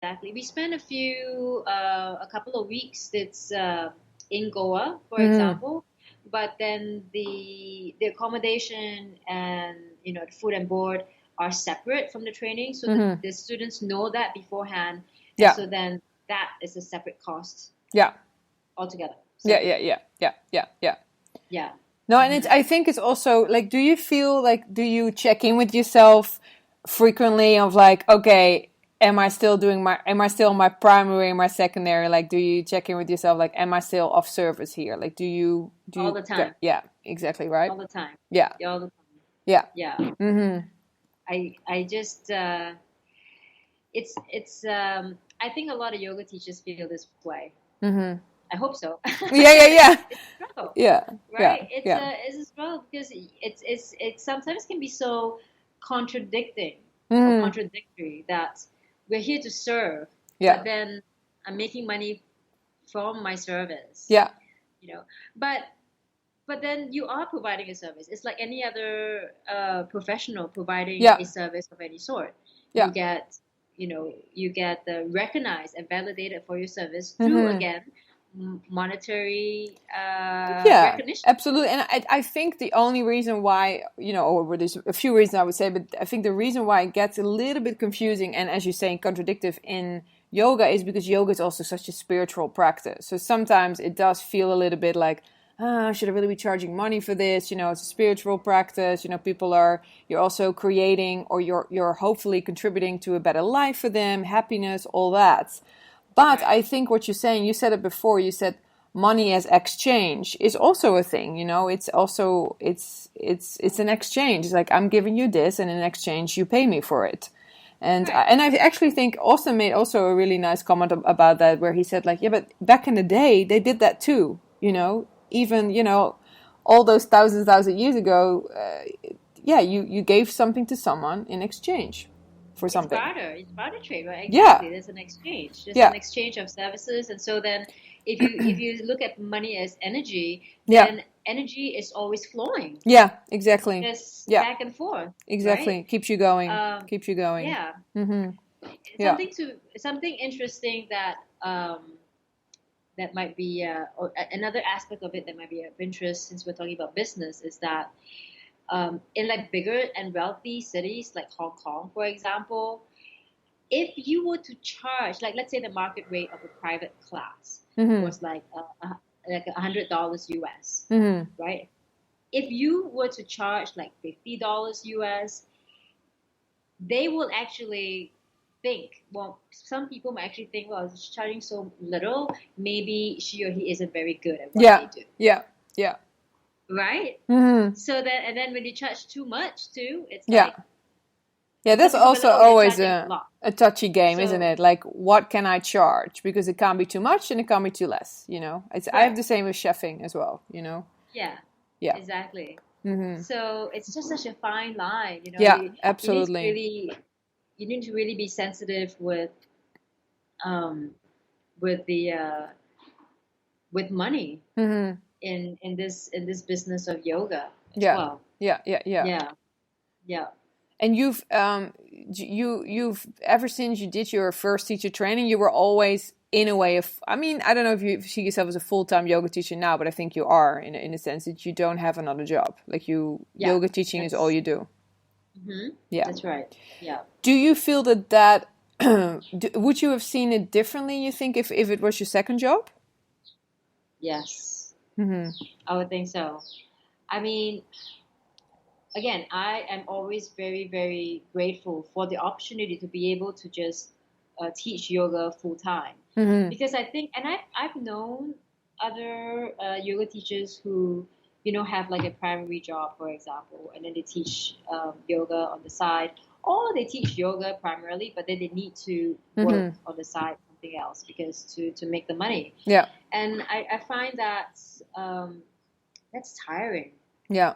exactly. We spent a couple of weeks. It's in Goa, for Mm-hmm. example, but then the accommodation and the food and board are separate from the training, so Mm-hmm. the students know that beforehand, and Yeah. so then that is a separate cost Yeah. altogether, Yeah. separate. Yeah. Yeah. Yeah. Yeah. Yeah. Yeah. No, and Hmm. I think it's also like, do you feel like, do you check in with yourself frequently of like, okay, am I still my primary, my secondary? Like, do you check in with yourself? Like, am I still of service here? Like, All the time. yeah, exactly. Right. All the time. Yeah. Yeah, all the time. Yeah. Yeah. Mm-hmm. I just it's I think a lot of yoga teachers feel this way. Mm-hmm. I hope so. Yeah. Yeah. Yeah. It's a struggle, Yeah. Yeah. right? It's Yeah. a struggle because it sometimes can be so contradicting or Mm-hmm. contradictory that we're here to serve, Yeah. but then I'm making money from my service, Yeah. you know. But then you are providing a service. It's like any other professional providing Yeah. a service of any sort. Yeah. You get, you get recognized and validated for your service through Mm-hmm. again monetary Yeah, recognition. absolutely. And I think the only reason why, or there's a few reasons I would say, but I think the reason why it gets a little bit confusing and, as you say, contradictive in yoga is because yoga is also such a spiritual practice. So sometimes it does feel a little bit like, should I really be charging money for this? It's a spiritual practice. You're also creating, or you're hopefully contributing to a better life for them, happiness, all that. But Right. I think what you're saying, you said it before, you said money as exchange is also a thing. It's also it's an exchange. It's like, I'm giving you this, and in exchange you pay me for it. And Right. and I actually think Austin made also a really nice comment about that, where he said, like, yeah, but back in the day they did that too. Even all those thousand years ago. Yeah, you gave something to someone in exchange for It's something. barter. It's barter trade, right? Yeah, Exactly. There's an exchange. There's yeah, an exchange of services, and so then if you look at money as energy, yeah. then energy is always flowing, Yeah, exactly. just Yeah, back and forth, right? exactly. Keeps you going. Um, Keeps you going. yeah. Mm-hmm. Yeah. Something interesting that that might be or another aspect of it that might be of interest since we're talking about business is that in like bigger and wealthy cities like Hong Kong, for example, if you were to charge, like let's say the market rate of a private class Mm-hmm. was like $100 US, Mm-hmm. right? If you were to charge like $50 US, they will actually think, well, some people might actually think, well, it's charging so little, maybe she or he isn't very good at what they Yeah. do, Yeah. Yeah. right? Mm-hmm. So that, and then when you charge too much too, it's Yeah. like, Yeah, some that's people might also like, oh, they're always charging a lot. a touchy game, isn't So, it? Like, what can I charge? Because it can't be too much and it can't be too less. I have right. the same with chefing as well. Yeah, Yeah. exactly. Mm-hmm. So it's just such a fine line, Yeah, you need to absolutely. really be sensitive um with the with money Mm-hmm. in this business of yoga as Yeah. well. Yeah. Yeah. Yeah. Yeah, yeah. And you've ever since you did your first teacher training, you were always in a way of, I mean, I don't know if you see yourself as a full-time yoga teacher now, but I think you are in a sense that you don't have another job. Like, Yeah, yoga teaching is all that's you do. Yeah. that's right. Yeah. Do you feel that would you have seen it differently, you think, if it was your second job? Yes, Mm-hmm. I would think so. I mean, again, I am always very, very grateful for the opportunity to be able to just teach yoga full time. Mm-hmm. Because I think, and I've known other yoga teachers who, have like a primary job, for example, and then they teach yoga on the side, or they teach yoga primarily, but then they need to work Mm-hmm. on the side something else because to make the money. Yeah. And I find that that's tiring. Yeah.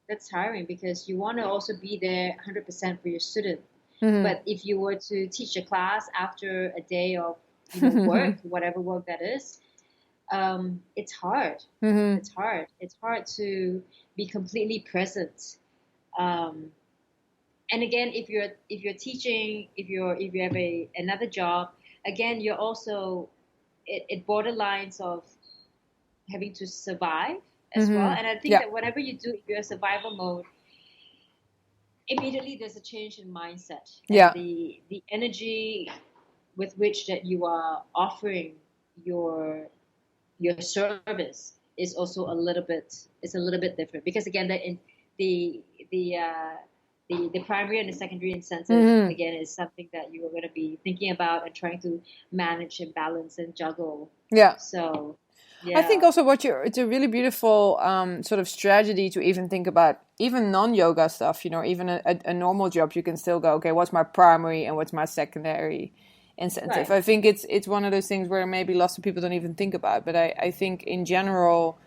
That's tiring because you want to also be there 100% for your student. Mm-hmm. But if you were to teach a class after a day of work, whatever work that is, it's hard. Mm-hmm. It's hard. It's hard to be completely present And again, if you're teaching, if you have another job, again, you're also it borderlines of having to survive as well. And I think that whatever you do, if you're a survival mode, immediately there's a change in mindset. And the energy with which that you are offering your service is also a little bit different, because again the primary and the secondary incentive again is something that you are going to be thinking about and trying to manage and balance and juggle. So I think also it's a really beautiful sort of strategy to even think about even non-yoga stuff, even a normal job. You can still go, okay, what's my primary and what's my secondary incentive? Right. I think it's one of those things where maybe lots of people don't even think about, but I think in general,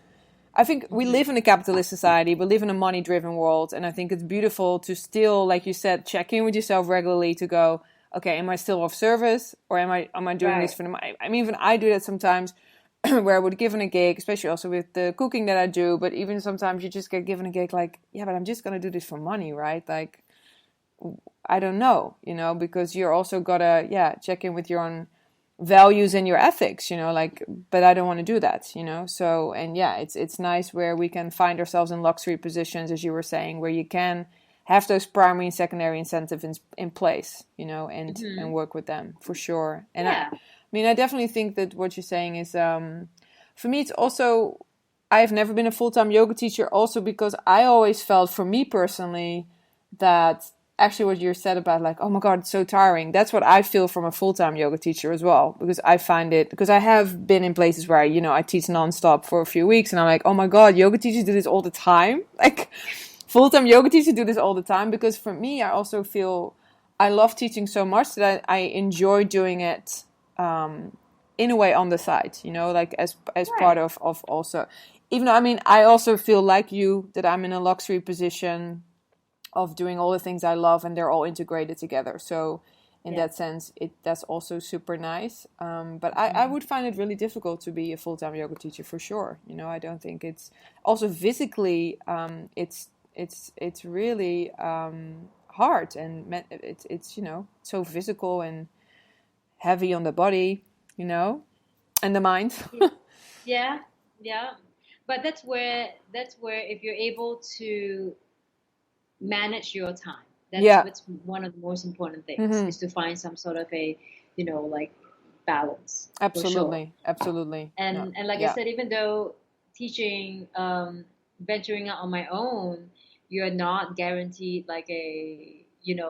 I think we live in a capitalist society, we live in a money-driven world, and I think it's beautiful to still, like you said, check in with yourself regularly to go, okay, am I still of service, or am I doing this for the money? I mean, even I do that sometimes, where I would given a gig, especially also with the cooking that I do, but even sometimes you just get given a gig like, yeah, but I'm just going to do this for money, right? Like, I don't know, because you're also got to, check in with your own values and your ethics, like, but I don't want to do that, so, and it's nice where we can find ourselves in luxury positions, as you were saying, where you can have those primary and secondary incentives in place, and work with them for sure. And I definitely think that what you're saying is, for me, it's also, I've never been a full-time yoga teacher, also because I always felt, for me personally, that actually what you said about like, oh my God, it's so tiring. That's what I feel from a full-time yoga teacher as well, because I find it, because I have been in places where, I teach nonstop for a few weeks and I'm like, oh my God, yoga teachers do this all the time. Like full-time yoga teachers do this all the time, because for me, I also feel I love teaching so much that I enjoy doing it in a way on the side, like as part of also, even though, I also feel like you, that I'm in a luxury position of doing all the things I love and they're all integrated together. So in that sense, that's also super nice. But I would find it really difficult to be a full-time yoga teacher for sure. I don't think it's also physically, it's really hard, and it's so physical and heavy on the body, and the mind. yeah. But that's where if you're able to manage your time, that's one of the most important things, is to find some sort of a like balance. Absolutely. And like I said, even though teaching, venturing out on my own, you're not guaranteed like a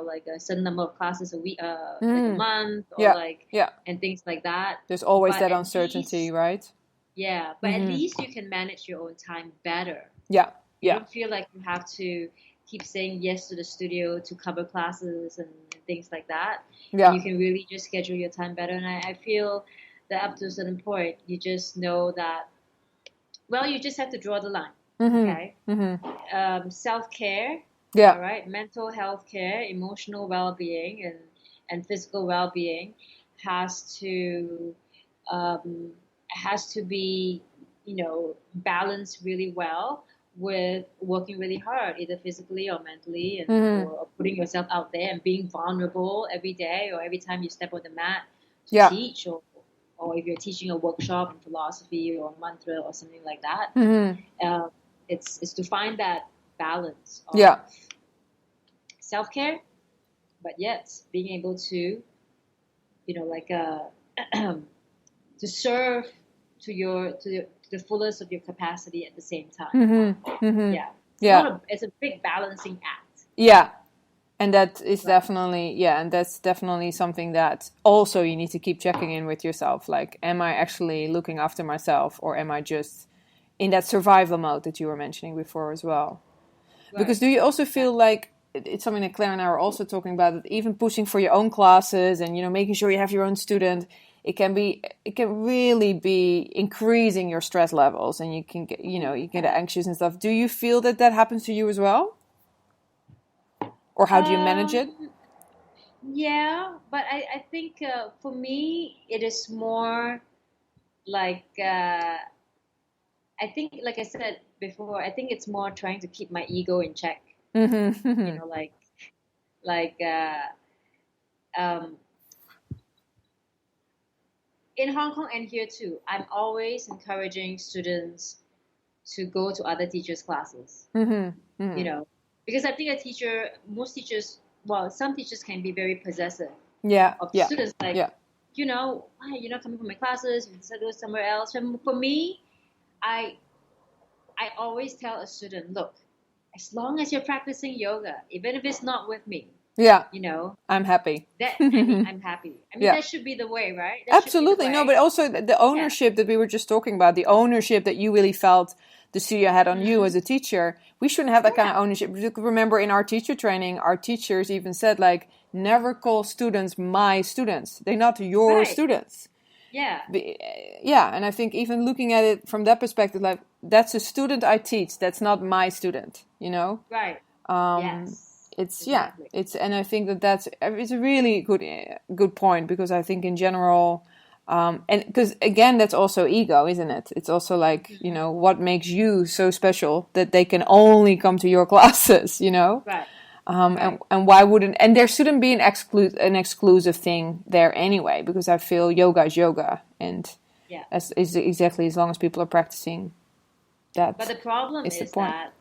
like a certain number of classes a week, like a month, or and things like that. There's always that uncertainty, right? Yeah, but at least you can manage your own time better. You don't feel like you have to keep saying yes to the studio to cover classes and things like that. And you can really just schedule your time better. And I feel that up to a certain point, you just know that, well, you just have to draw the line. Okay. Self-care. All right. Mental health care, emotional well-being, and physical well-being has to be balanced really well with working really hard, either physically or mentally, and or putting yourself out there and being vulnerable every day or every time you step on the mat to teach, or if you're teaching a workshop in philosophy or mantra or something like that. It's to find that balance of self-care, but yet being able to to serve to the fullest of your capacity at the same time. It's a big balancing act. And that is definitely and that's definitely something that also you need to keep checking in with yourself, like, am I actually looking after myself, or am I just in that survival mode that you were mentioning before as well? Because do you also feel like it's something that Claire and I are also talking about, that even pushing for your own classes and making sure you have your own student, it can really be increasing your stress levels, and you can get you get anxious and stuff. Do you feel that happens to you as well, or how do you manage it? Yeah, but I think for me it is more like I think, like I said before, I think it's more trying to keep my ego in check. Like in Hong Kong and here too, I'm always encouraging students to go to other teachers' classes. You know, because I think most teachers, well, some teachers can be very possessive of students. Like, you know, why you're not coming from my classes? You decided to go somewhere else. And for me, I always tell a student, look, as long as you're practicing yoga, even if it's not with me, you know, I'm happy. I'm happy. I mean, that should be the way, right? Absolutely. No, but also the ownership that we were just talking about, the ownership that you really felt the studio had on you as a teacher, we shouldn't have that kind of ownership. Remember, in our teacher training, our teachers even said, like, never call students my students. They're not your students. And I think even looking at it from that perspective, like, that's a student I teach. That's not my student, you know? Right. It's and I think it's a really good point, because I think in general, and because again, that's also ego, isn't it? It's also like, you know, what makes you so special that they can only come to your classes, you know? Right. And why wouldn't, and there shouldn't be an exclusive thing there anyway, because I feel yoga is yoga, and is exactly as long as people are practicing that. But the problem is that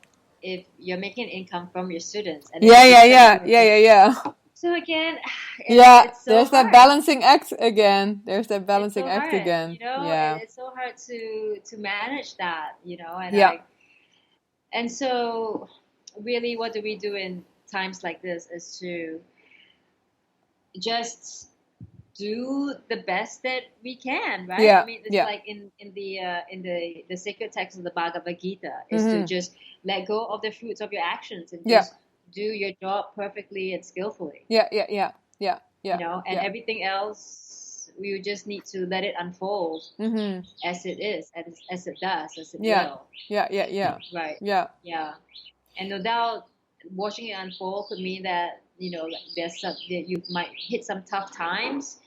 if you're making income from your students, and so again, it's so there's hard. that balancing act again. There's that balancing act again. You know, it's so hard to manage that. You know, and so really, what do we do in times like this is to just do the best that we can, right? I mean, it's like in the sacred text of the Bhagavad Gita is to just let go of the fruits of your actions and just do your job perfectly and skillfully. You know, and everything else, we just need to let it unfold as it is, as it does, as it will. Right. Yeah. And no doubt, watching it unfold could mean that, you know, that you might hit some tough times,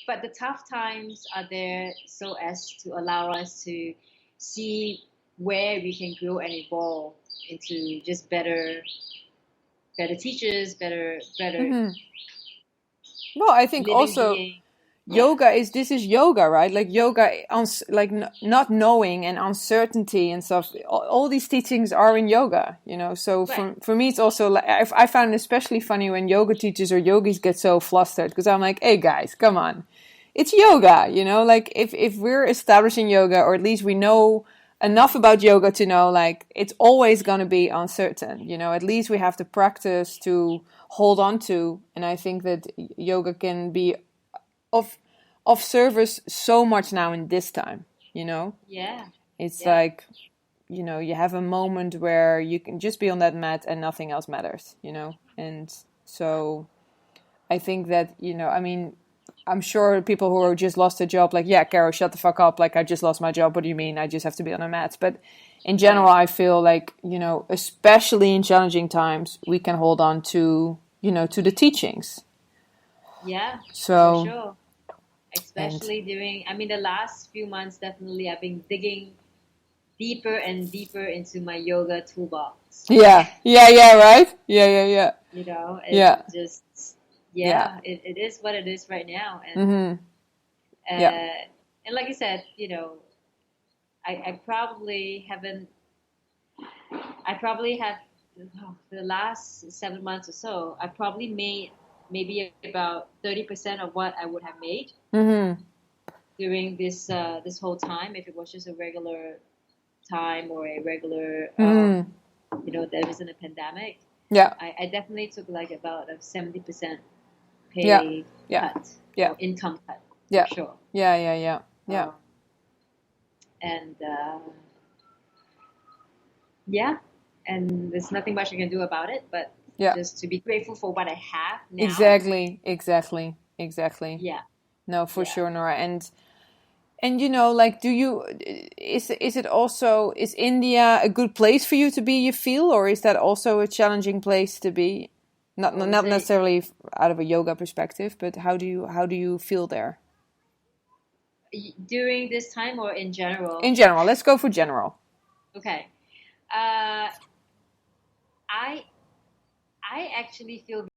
but the tough times are there so as to allow us to see where we can grow and evolve into just better teachers, better. Well, I think also this is yoga, right? Like yoga, not knowing and uncertainty and stuff. All these teachings are in yoga, you know. So for me, it's also like I find it especially funny when yoga teachers or yogis get so flustered, because I'm like, hey guys, come on, it's yoga, you know. Like if we're establishing yoga, or at least we know enough about yoga to know, like, it's always going to be uncertain, you know. At least we have to practice to hold on to, and I think that yoga can be of service so much now in this time, you know. It's like, you know, you have a moment where you can just be on that mat and nothing else matters, you know. And so I think that, you know, I mean, I'm sure people who are just lost a job, like, yeah, Caro, shut the fuck up, like, I just lost my job, what do you mean I just have to be on a mat? But in general, I feel like, you know, especially in challenging times, we can hold on to, you know, to the teachings. So for sure. Especially during, I mean, the last few months, definitely I've been digging deeper and deeper into my yoga toolbox. Right? You know, it's just, it is what it is right now. And, and like I said, you know, I probably have the last 7 months or so, I probably made maybe about 30% of what I would have made during this whole time, if it was just a regular time or a regular, you know, there wasn't a pandemic. I definitely took like about a 70% pay cut, or income cut, for sure. And there's nothing much I can do about it, but just to be grateful for what I have now. Exactly. No, for sure, Nora. And you know, like, is India a good place for you to be, you feel, or is that also a challenging place to be? Not necessarily out of a yoga perspective, but how do you feel there? During this time or in general? In general, let's go for general. Okay. I actually feel